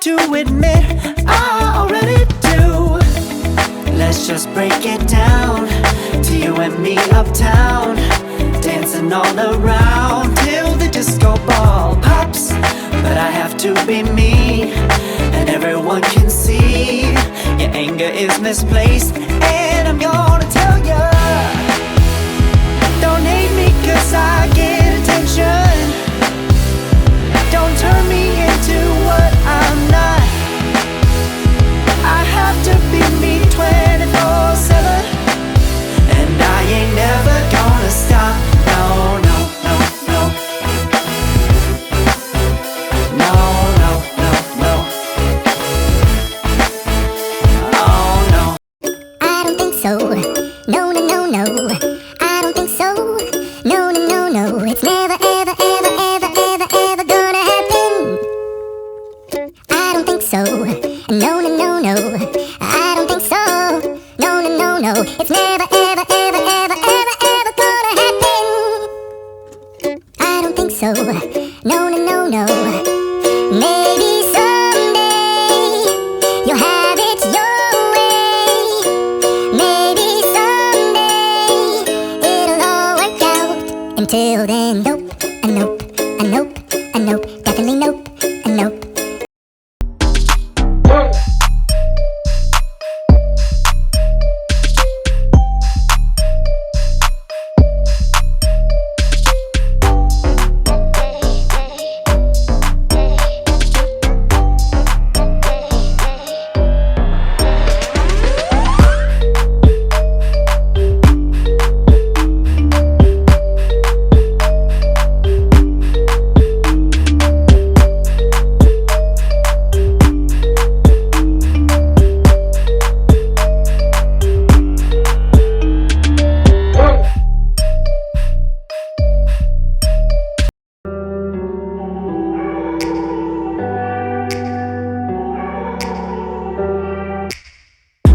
to admit I already do. Let's just break it down to you and me uptown, dancing all around till the disco ball pops. But I have to be me, and everyone can see your anger is misplaced. And I'm gonna tell ya, don't hate me 'cause I get attention. Don't turn me into what I'm not. I have to be me 24/7, and I ain't never gonna stop. No, no, no, no. No, no, no, no. Oh no. I don't think so. No, no, no, no. I don't think so. No, no, no, no. It's never, ever, ever, ever, ever, ever gonna happen. I don't think so. No, no, no, no. I don't think so. No, no, no, no. It's never, ever, ever, ever, ever, ever gonna happen. I don't think so. No, no, no, no. Maybe someday you'll have it your way. Maybe someday it'll all work out. Until then, nope, a nope, a nope, a nope, definitely nope, a nope.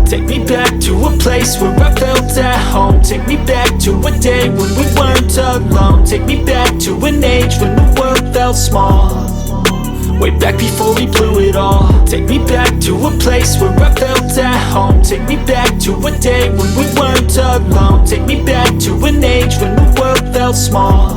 Take me back to a place where I felt at home. Take me back to a day when we weren't alone. Take me back to an age when the world felt small, way back before we blew it all. Take me back to a place where I felt at home. Take me back to a day when we weren't alone. Take me back to an age when the world felt small,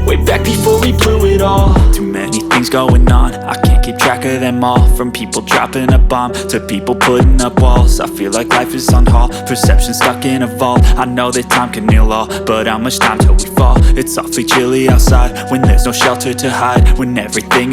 way back before we blew it all. Too many things going on, I can't keep track of them all. From people dropping a bomb to people putting up walls. I feel like life is on hold, perception stuck in a vault. I know that time can heal all, but how much time till we fall? It's awfully chilly outside when there's no shelter to hide, when everything is